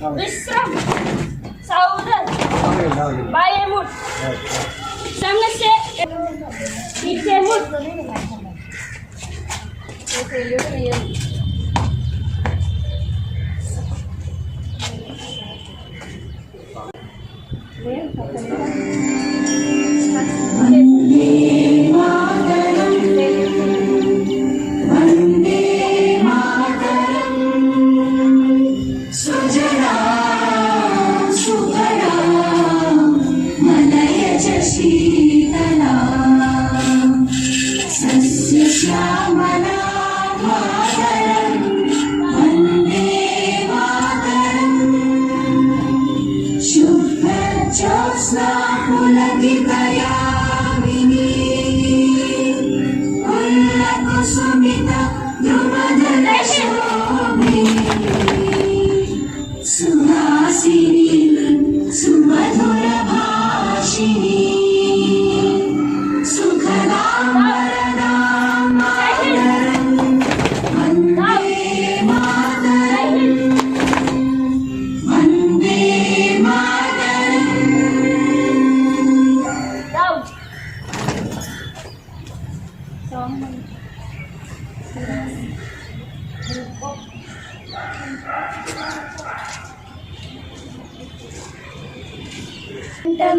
विश्रम साउदर बायेमुट सामने से पीछे मुट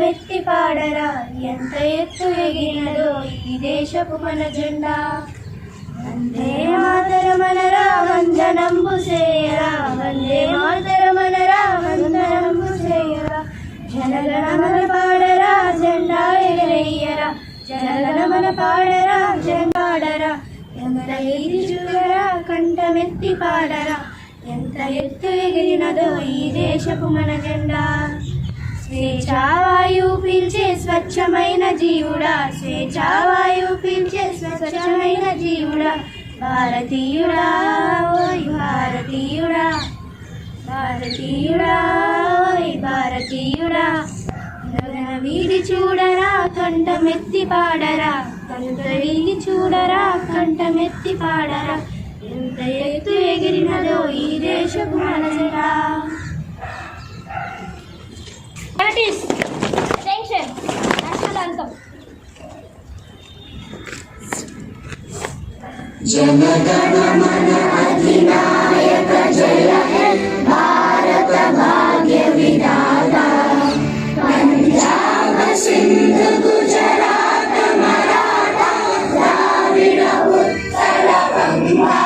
మెత్తి పాడరా ఎంత ఎత్తు ఎగిరినదో ఈ దేశపు మన జెండా వందే మాతరమనరా వందనంబు చేయరా వందే మాతరమనరా వందనంబు చేయరా జనగణమన పాడరా జెండా ఎగరేయరా జనగణమన పాడరా జెండాడరా ఎంత ఎగిరి చూడరా కంఠమెత్తి పాడరా ఎంత ఎత్తు ఎగిరినదో ఈ దేశపు మన జెండా స్వేచ్ఛావాయు పీల్చే స్వచ్ఛమైన జీవుడా స్వేచ్ఛావాయు పీల్చే స్వచ్ఛమైన జీవుడా భారతీయుడా ఓయ్ భారతీయుడా భారతీయుడా ఓయ్ భారతీయుడా వీడి చూడరా కంఠమెత్తి పాడరా కంట వీడి చూడరా కంఠమెత్తి పాడరా ఎంత ఎత్తు ఎగిరినదో ఈ దేశపు మనసరా. Attention! National anthem. जनगण मन अधिनायक जय हे भारत भाग्य विधाता पंजाब सिंध गुजरात मराठा द्राविड उत्कल गंगा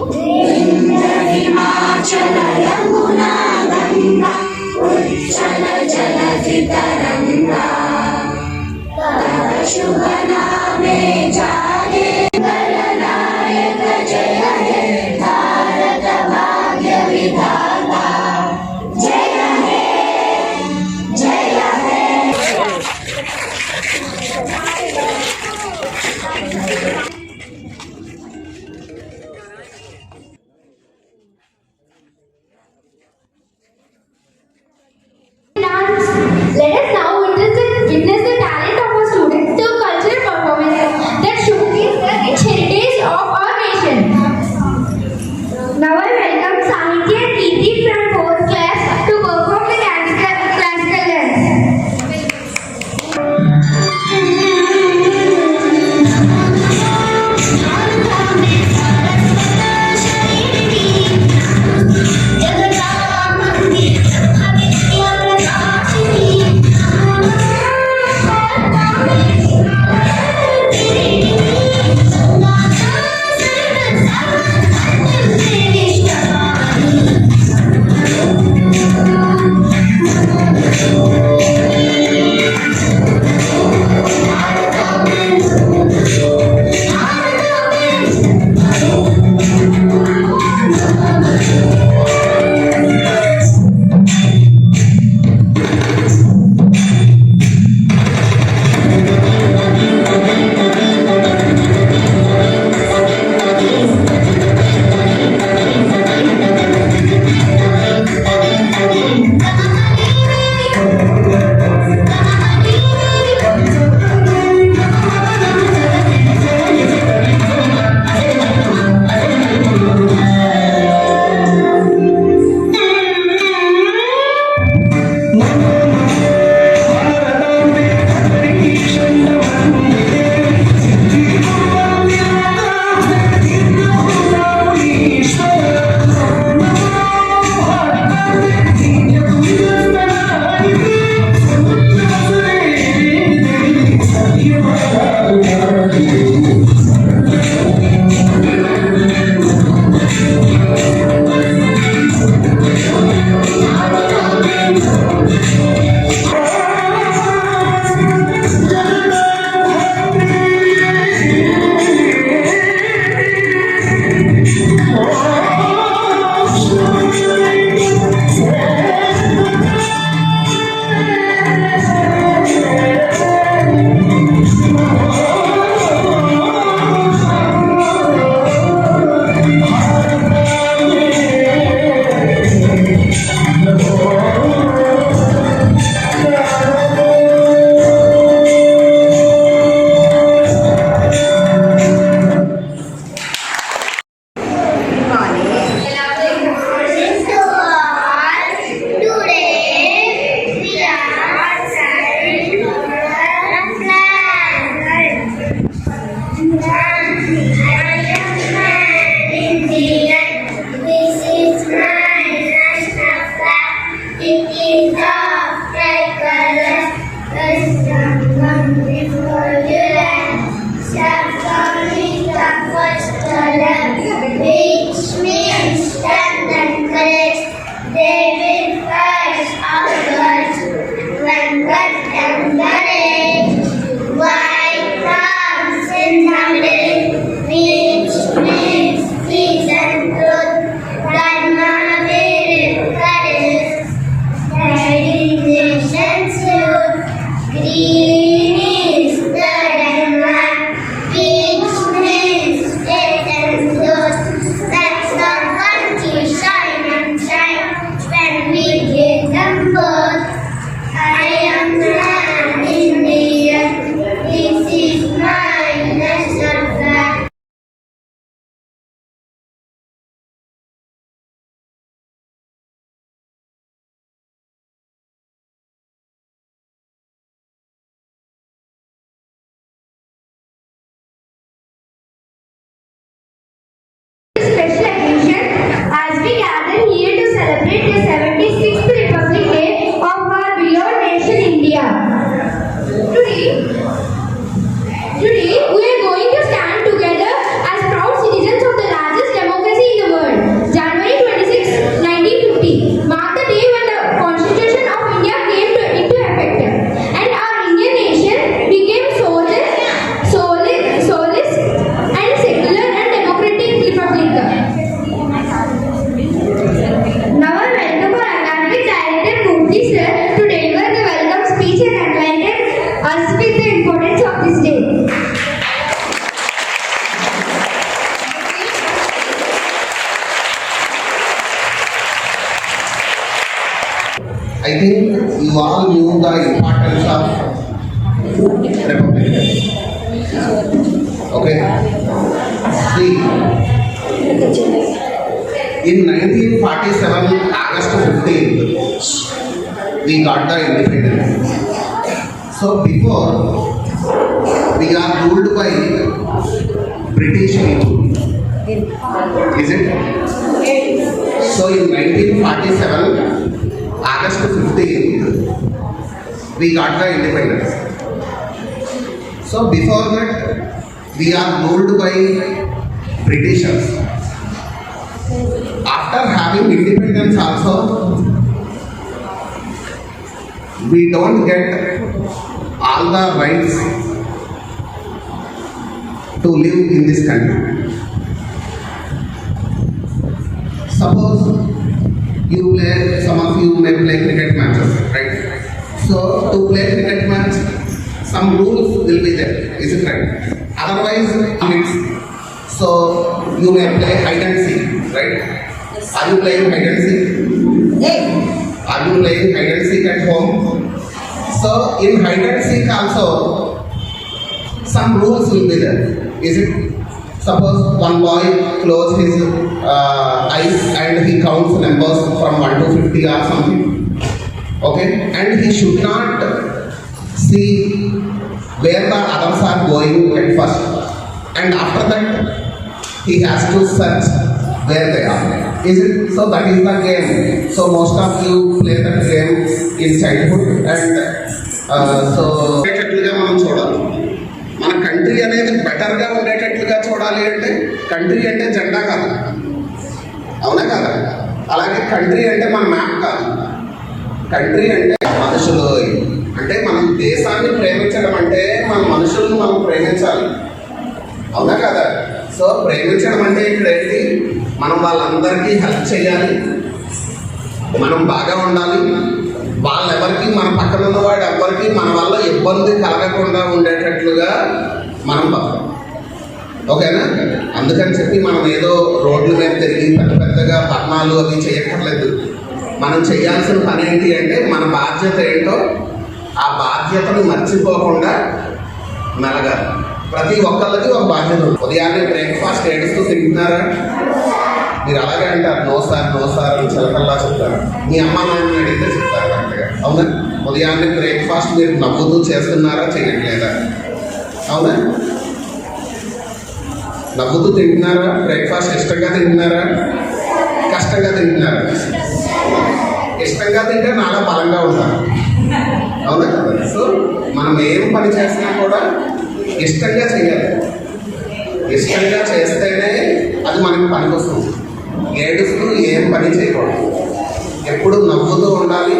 विंध्य हिमाचल यमुना गंगा उच्चल जलधि तरंगा तव शुभ नामे जागे गणनायक जय हे Bharat I think you all knew the importance of Republic Day. Okay? See, in 1947, August 15th, we got the independence. So before, we are ruled by British people. Is it? So in 1947, August 15th, we got the independence. So before that, we are ruled by Britishers. After having independence also, we don't get all the rights to live in this country. Suppose some of you may play cricket matches, right? So to play cricket match, some rules will be there, is it right? Otherwise, so you may play hide and seek, right? Are you playing hide and seek? Are you playing hide and seek at home? So in hide and seek also, some rules will be there, is it? Suppose one boy close his eyes and he counts numbers from 1 to 50 or something. Okay? And he should not see where the others are going at first. And after that, he has to search where they are. Is it? So that is the game. So most of you play that game in childhood and so మనం చూడాలి. మన country అనేది బెటర్గా ఉండేటట్లుగా చూడాలి అంటే country అంటే జెండా కాదు, అవునా కాదా? అలాగే కంట్రీ అంటే మన మ్యాప్ కాదు. కంట్రీ అంటే మనుషులు. అంటే మనం దేశాన్ని ప్రేమించడం అంటే మన మనుషులను మనం ప్రేమించాలి, అవునా కదా? సో ప్రేమించడం అంటే ఇక్కడ ఏంటి? మనం వాళ్ళందరికీ హెల్ప్ చేయాలి, మనం బాగా ఉండాలి, వాళ్ళెవరికి మన పక్కన ఉన్నవాడు ఎవరికి మన వల్ల ఇబ్బంది కలగకుండా ఉండేటట్లుగా మనం బతకాలి. ఓకేనా? అందుకని చెప్పి మనం ఏదో రోడ్ల మీద తిరిగి పెద్ద పెద్దగా పర్ణాలు అవి చేయక్కర్లేదు. మనం చేయాల్సిన పని ఏంటి అంటే మన బాధ్యత ఏంటో ఆ బాధ్యతను మర్చిపోకుండా మెలగాలి. ప్రతి ఒక్కళ్ళకి ఒక బాధ్యత ఉంది. ఉదయాన్నే బ్రేక్ఫాస్ట్ ఏడుస్తూ తింటున్నారా? మీరు అలాగే అంటారు, నో సార్ నో సార్ అని చిలకల్లా చెప్తారు. మీ అమ్మ నాన్నని అడిగితే చెప్తారు కరెక్ట్గా, అవునా? ఉదయాన్నే బ్రేక్ఫాస్ట్ మీరు నవ్వుతూ చేస్తున్నారా, చేయట్లేదా? అవునా? నవ్వుతూ తింటున్నారా? బ్రేక్ఫాస్ట్ ఇష్టంగా తింటున్నారా, కష్టంగా తింటున్నారా? ఇష్టంగా తింటే నాలా బలంగా ఉంటారు, అవునా కదా? సో మనం ఏం పని చేసినా కూడా ఇష్టంగా చేయాలి. ఇష్టంగా చేస్తేనే అది మనకి పనికి వస్తుంది. ఏడుస్తూ ఏం పని చేయకూడదు. ఎప్పుడు నవ్వుతూ ఉండాలి,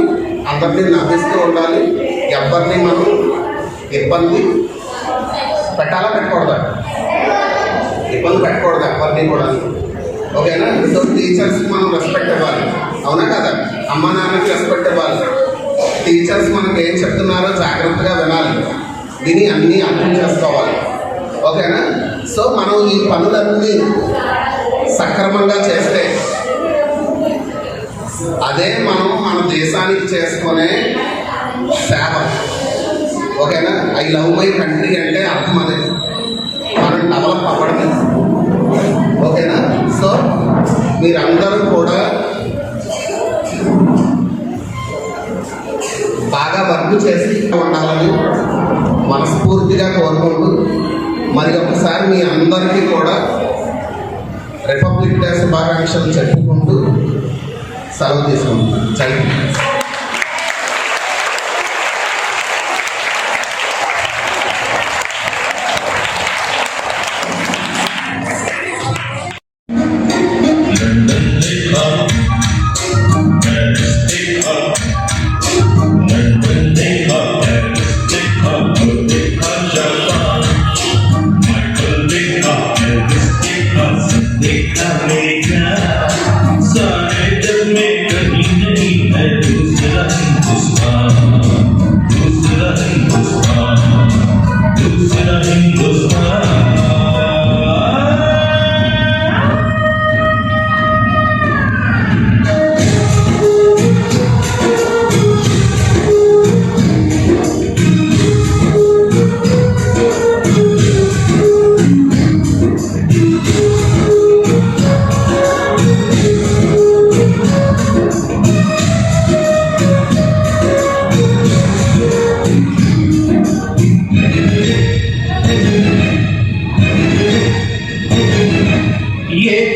అందరినీ నవ్విస్తూ ఉండాలి. ఎవరిని మనం ఇబ్బంది పెట్టాలా పెట్టకూడదు, ఇబ్బంది పెట్టకూడదు ఎవరిని కూడా. ఓకేనా? సో టీచర్స్కి మనం రెస్పెక్ట్ ఇవ్వాలి, అవునా కదా? అమ్మ నాన్నకి రెస్పెక్ట్ ఇవ్వాలి. టీచర్స్ మనకు ఏం చెప్తున్నారో జాగ్రత్తగా వినాలి, విని అన్నీ అర్థం చేసుకోవాలి. ఓకేనా? సో మనం ఈ పనులన్నీ సక్రమంగా చేస్తే అదే మనం మన దేశానికి చేసుకునే సేవ. ఓకేనా? ఐ లవ్ మై కంట్రీ అంటే అర్థం అదే, మనం డెవలప్ అవ్వడమే. ఓకేనా? సో మీరందరూ కూడా బాగా వర్క్ చేసి ఉండాలని మనస్ఫూర్తిగా కోరుకుంటూ మరి ఒకసారి మీ అందరికీ కూడా రిపబ్లిక్ డే శుభాకాంక్షలు చెప్పుకుంటూ సెలవు తీసుకుంటాం. జై హింద్.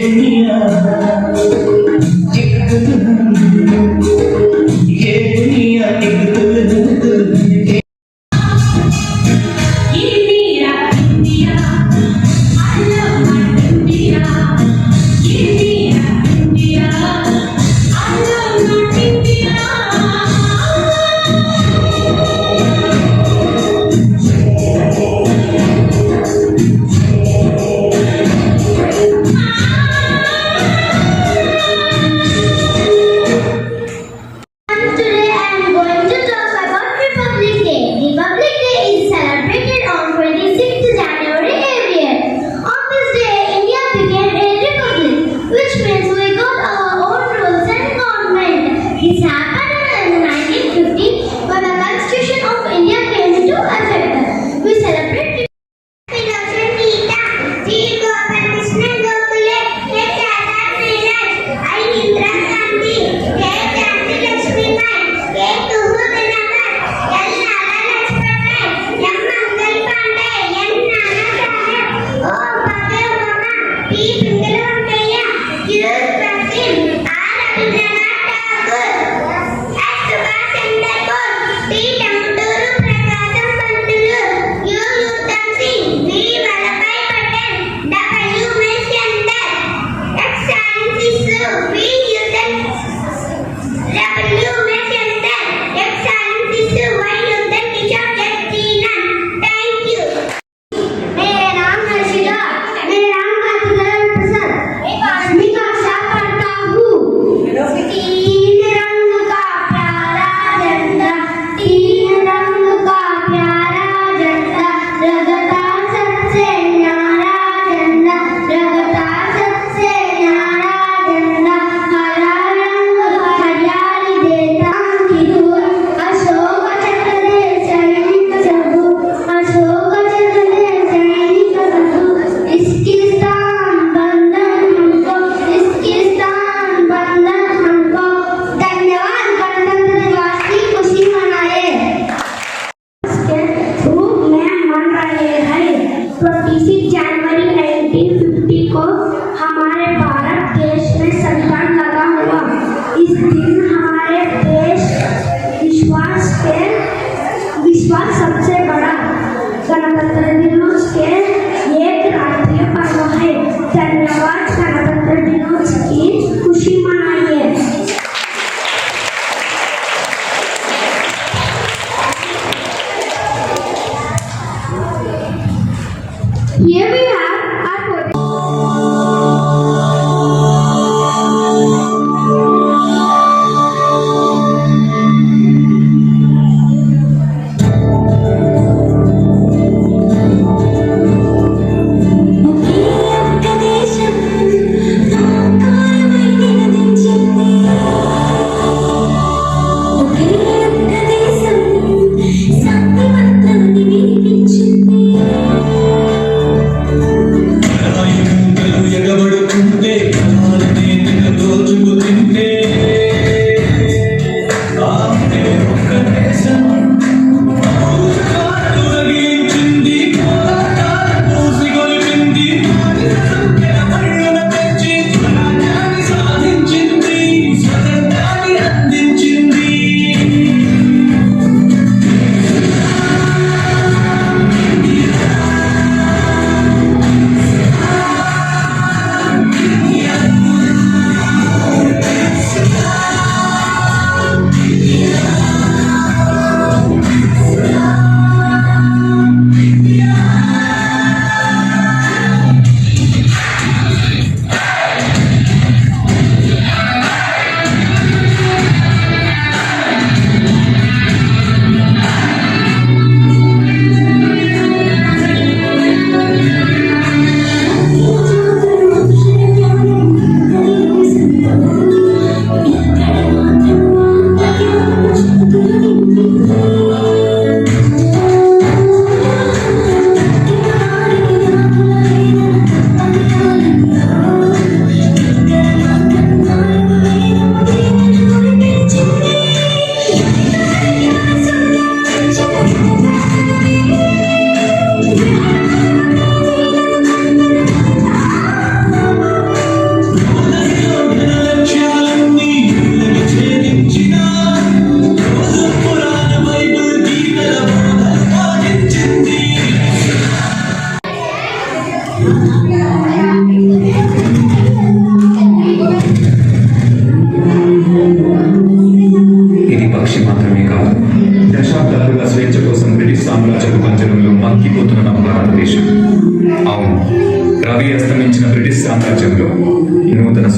दुनिया एक दुल्हन ये दुनिया एक दुल्हन Today I am going to talk about Republic Day. Republic Day is celebrated on 26th January every year. On this day, India became a republic, which means we got our own rules and government. This happened in 1950 when the Constitution of India came into effect. We celebrate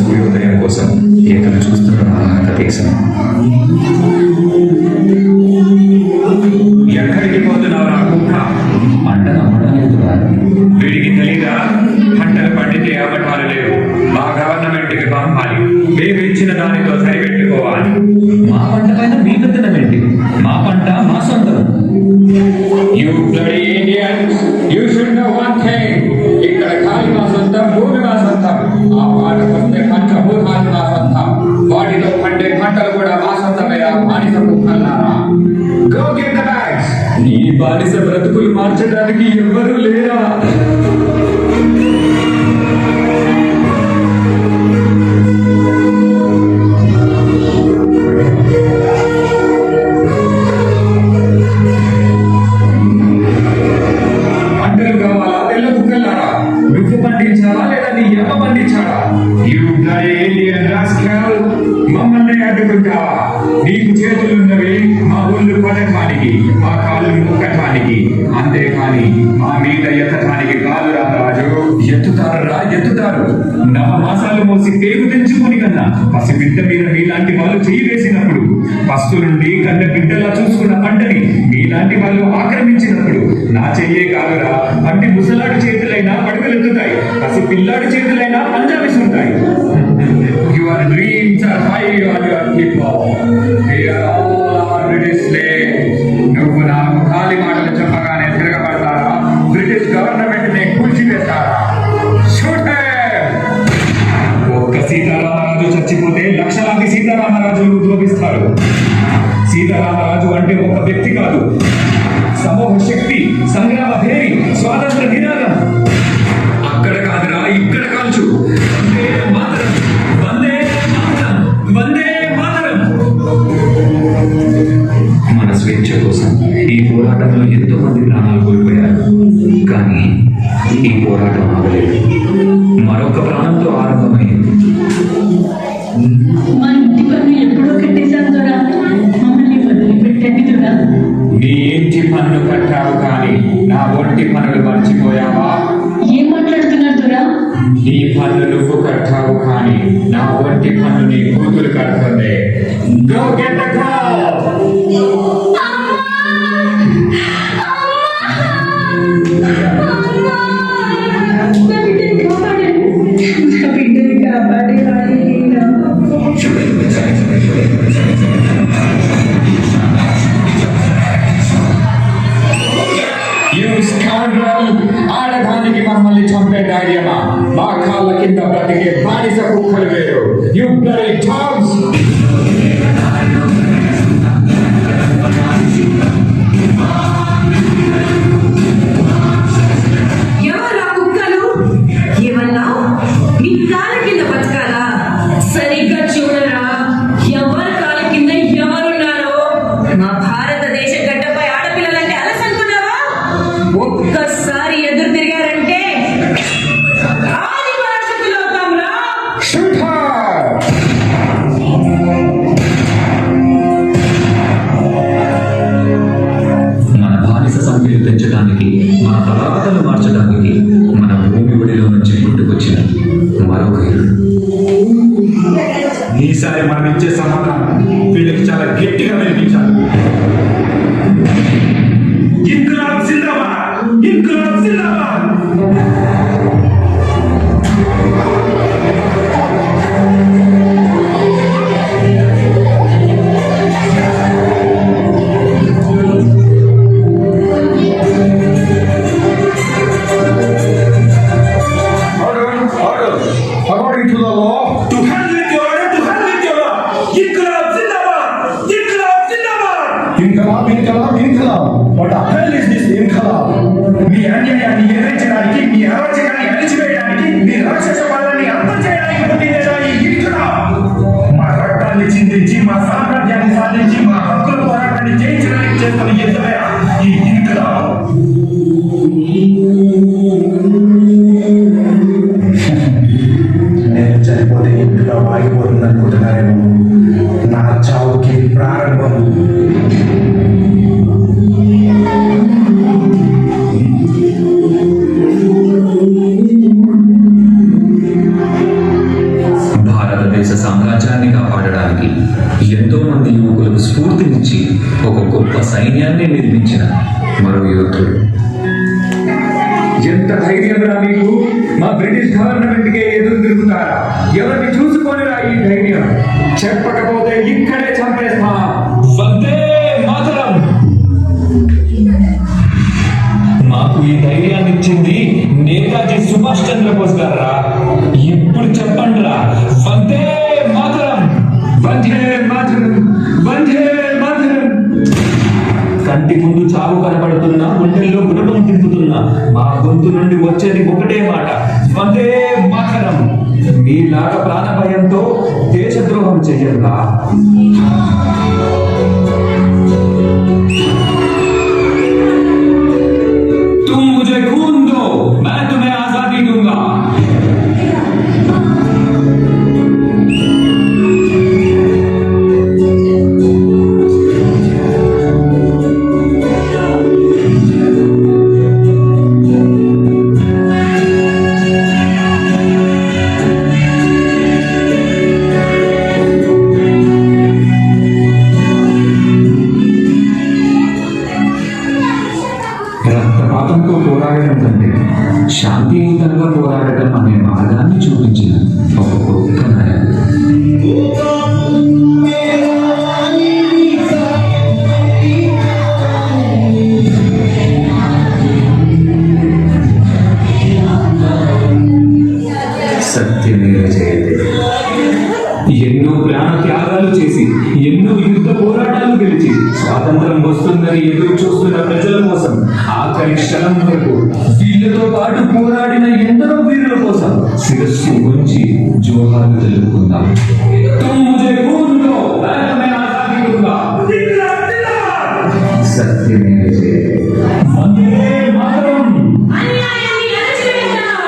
సూర్యోదయం కోసం ఏకను చూస్తున్న భారతదేశం. ఎక్కడికి పోతున్నావు నా కుక్క? పంట నమ్మడం లేదురా. వీడికి తెలీదా? పంటలు పండితే అమ్మటాలు లేవు, మా గవర్నమెంట్కి పంపాలి, మేము ఇచ్చిన దానితో సరిపెట్టుకోవాలి. మా పంట పైన మీ పెత్తనం ఏంటి? మా పంట మా సొంతం. You bloody Indians, you should know one thing. ఇక్కడ కాలి మా సొంతం, భూమి మా సొంతం. ఆ మాట వస్తే పంచభూతాలు మా సొంతం. వాటిలో పండే పంటలు కూడా మా సొంతమే. బానిస కుక్కల్లారా, go get the bags. నీ బానిస బ్రతుకులు మార్చడానికి ఎవ్వరూ లేరా? పంటలు కావాలా తెల్ల కుక్కల్లారా? నువ్వు పండించావా లేదా నీ ఎమ్మ పండించాడా? You bloody Indian rascal, మమ్మల్ని అడ్డుకుంటావా? నీకు చేతులున్నవి మా ఒళ్ళు కొనటానికి, మా కాళ్ళు మొక్కటానికి, అంతేకాని మా మీద ఎత్తటానికి కాదు రా రాజు. ఎత్తుతారు. నవమాసాలు మోసి పేరు తెంచుకొని కన్నా పసిబిడ్డ మీద మీలాంటి వాళ్ళు చేయి వేసినప్పుడు, పస్తు నుండి కన్న బిడ్డలా చూసుకున్న పంటని మీలాంటి వాళ్ళు ఆక్రమించినప్పుడు నా చెయ్యే కాదురా, పంటి ముసలాడి చేతులైనా పడుగులెత్తుతాయి, పసి పిల్లాడి చేతులైనా పంజా విసురుతాయి. Your dreams are high on your people. They are all our British slaves. నువ్వు నాకు ఖాళీ మాటలు చెప్పగానే తిరగబడతారా? బ్రిటిష్ గవర్నమెంట్ ని కూల్చివేస్తారా? Shoot him! ఒక్క సీతారామరాజు చచ్చిపోతే లక్షలాది సీతారామరాజులు ఉద్భవిస్తారు. సీతారామరాజు అంటే ఒక వ్యక్తి కాదు, సమూహ శక్తి, సంగ్రామ భేరి, స్వాతంత్ర నినాదం. అక్కడ కాదురా, ఇక్కడ కాల్చు. వందే మాతరం. మన స్వేచ్ఛ కోసం ఈ పోరాటంలో ఎంతో మంది ప్రాణాలు కోల్పోయారు. కానీ ఈ పోరాటం ఆగలేదు, మరొక ప్రాణంతో ఆరంభమైంది. మన ఇంటి పన్ను ఎప్పుడో కట్టేశాం దొరా, మమ్మల్ని వదిలిపెట్టండి దొరా. నీ ఇంటి పన్ను కట్టావు కానీ నా ఒంటి పనులు మర్చిపోయావా? ఏం మాట్లాడుతున్నారు దొరా? నీ పన్ను నువ్వు కట్టావు కానీ నా ఒంటి పన్ను నీ కూతురు కడుతుంది. Go get the car! You scoundrel! ఆడదానికి మమ్మల్ని చంపే ధైర్యమా? మా కాళ్ళ కింద బ్రతికే బానిస కుక్కలు వేరు. You bloody dogs! ఎవరా కుక్కలు? ఏమన్నా నీ కాళ్ళ కింద బతకాలా? సరిగ్గా చూడరా, ఎవరి కాళ్ళ కింద ఎవరున్నారో. మా భారతదేశ గడ్డపై ఆడపిల్లలంటే అలసనుకున్నావా? ఒక్కసారి ఎదురు తిరిగారంటే ఆది పరాశక్తులవుతాం రా. Shoot her! మన బానిస సంఖ్యలు పెంచడానికి, మన తలరాతలు మార్చడానికి, మన భూమి ఒడిలో నుంచి పుట్టుకొచ్చిన మరొక ఇల్లు. ఈసారి మనం ఇచ్చే సమాధానం వీళ్ళకి చాలా గట్టిగా వినిపించాలి. ఇంక్లాబ్ జిందాబాద్! ఇంక్లాబ్ జిందాబాద్! According to the law, to hell with your order, to hell with your law. Inqilab Zindabad! Inqilab Zindabad! Inqilab! What the hell is this Inqilab? మీ అన్యాయాన్ని ఎదిరించడానికి, మీ అరాచకాన్ని అణిచివేయడానికి, మీ రాక్షస పాలనని అంతం చేయడానికి పుట్టిందేనా ఈ Inqilab? మా రక్తాన్ని చిందించి, మా సామ్రాజ్యాన్ని సాధించి, మా హక్కుల పోరాటాన్ని జయించడానికి చేస్తున్న యుద్ధమే ఈ Inqilab. నేను చనిపోతే ఇంట్లో ఆగిపోతుంది అనుకుంటున్నారేమో. నా చావుకి ప్రారంభం. భారతదేశ సామ్రాజ్యాన్ని కాపాడడానికి ఎంతో మంది యువకులకు స్ఫూర్తినిచ్చి ఒక గొప్ప సైన్యాన్ని నిర్మించిన మరో యోధుడు. ఎంత ధైర్యం రా మీకు? మా బ్రిటిష్ గవర్నమెంట్కే ఎదురు తిరుగుతారా? ఎవరిని చూసుకొనిరా ఈ ధైర్యం? చెప్పకపోతే ఇక్కడే చంపేస్తా. వందే మాతరం. మాకు ఈ ధైర్యాన్ని ఇచ్చింది నేతాజీ సుభాష్ చంద్రబోస్ గారా. ఇప్పుడు చెప్పండి రా, వందే మాతరం. వందే మాతరం, వందే మాతరం. కంటి ముందు చావు కనబడుతున్నా, గుండెల్లో గుణపం తిప్పుతున్నా మా గొంతు నుండి వచ్చేది ఒకటే మాట, వందే మాతరం. మీలాగా ప్రాణ భయంతో దేశద్రోహం చెయ్యరా. तुम मुझे खून दो, मैं तुम्हें आजादी दूंगा. రక్తపాతంతో పోరాడటం కంటే శాంతియుతంగా పోరాడటం అనే మార్గాన్ని చూపించిన ఒక గొప్ప నాయకుడు. సత్యమేవ జయతే. ఎన్నో ప్రాణ త్యాగాలు చేసి, ఎన్నో యుద్ధ పోరాటాలు గెలిచి స్వాతంత్రం వస్తుందని ఎదురు చూస్తున్న ప్రజల కోసం ఆఖరి క్షణం వరకు వీళ్ళతో పాటు పోరాడిన ఎందరో వీరుల కోసం శిరస్సు ఉంచి జోహాలు తెలుపుకుందాం. తుమ్ ముझे खून दो, मैं तुम्हें आजादी दूंगा. సత్యమేవ జయతే. వందే మాతరం. అన్యాయాన్ని అణచివేద్దాం.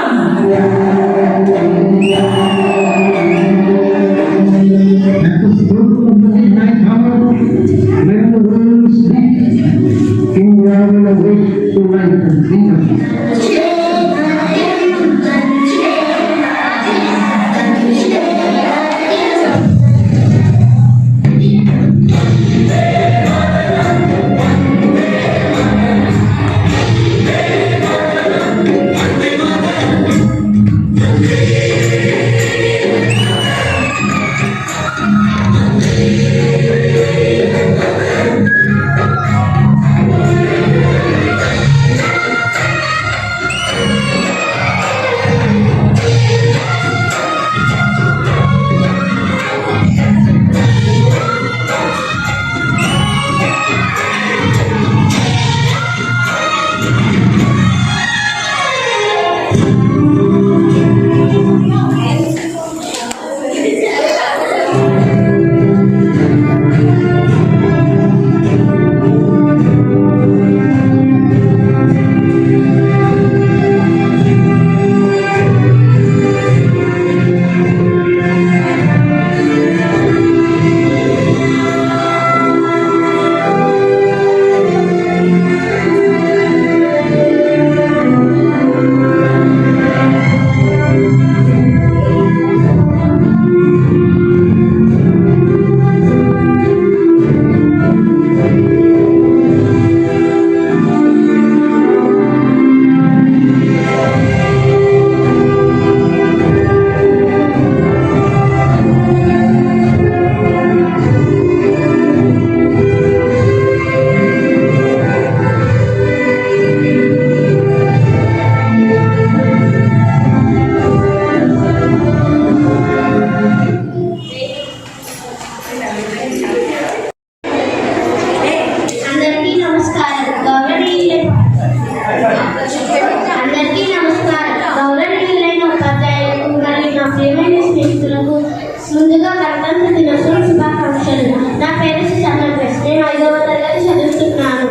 ముందుగా గణతంత్ర దినోత్సవం శుభాకాంక్షలు. నా పేరు చంద్రప్రస్. నేను 5వ తరగతి చదువుతున్నాను.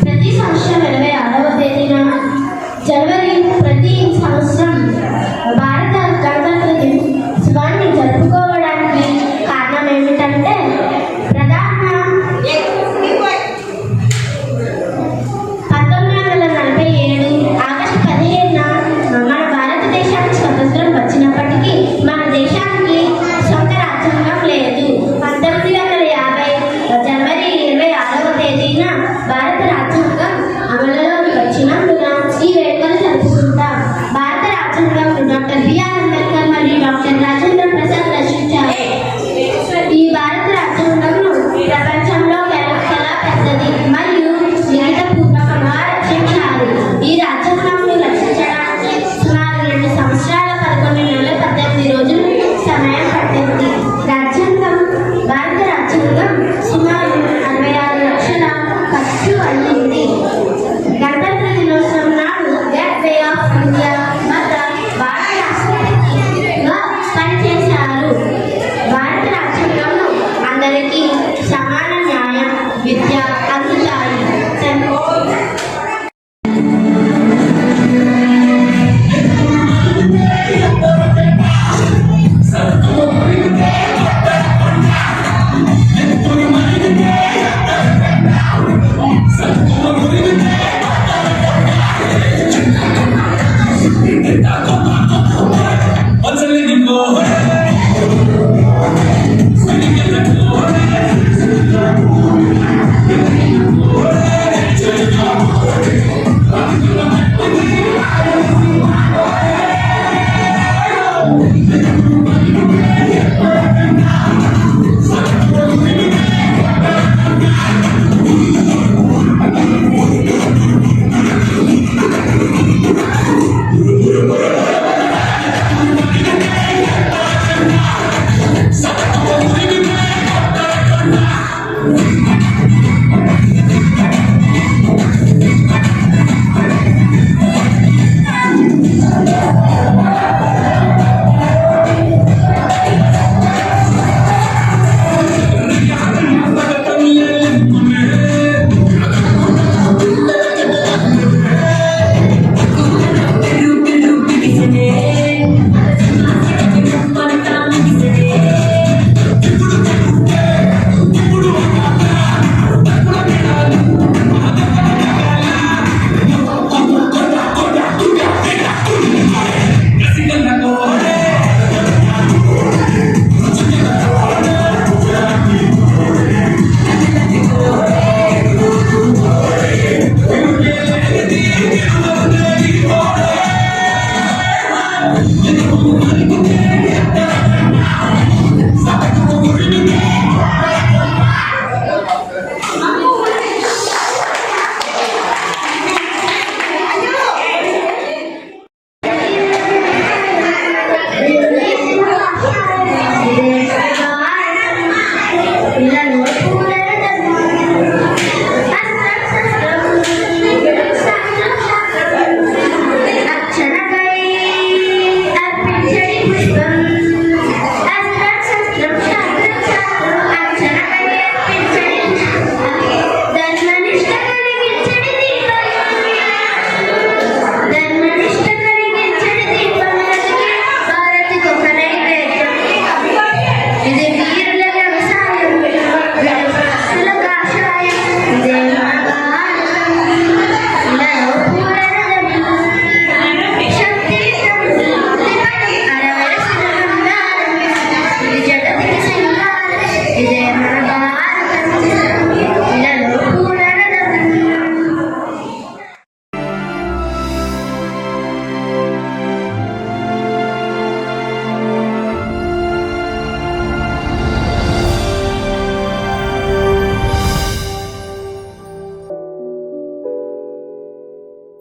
ప్రతి సంవత్సరం 26వ తేదీన జనవరి ప్రతి సంవత్సరం భారత గణతంత్ర దినోత్సవాన్ని జరుపుకోవడానికి కారణం ఏమిటంటే ప్రధాన 1947 ఆగస్టు 15న మన భారతదేశానికి స్వతంత్రం వచ్చినప్పటికీ మన దేశానికి సొంత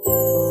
Thank you.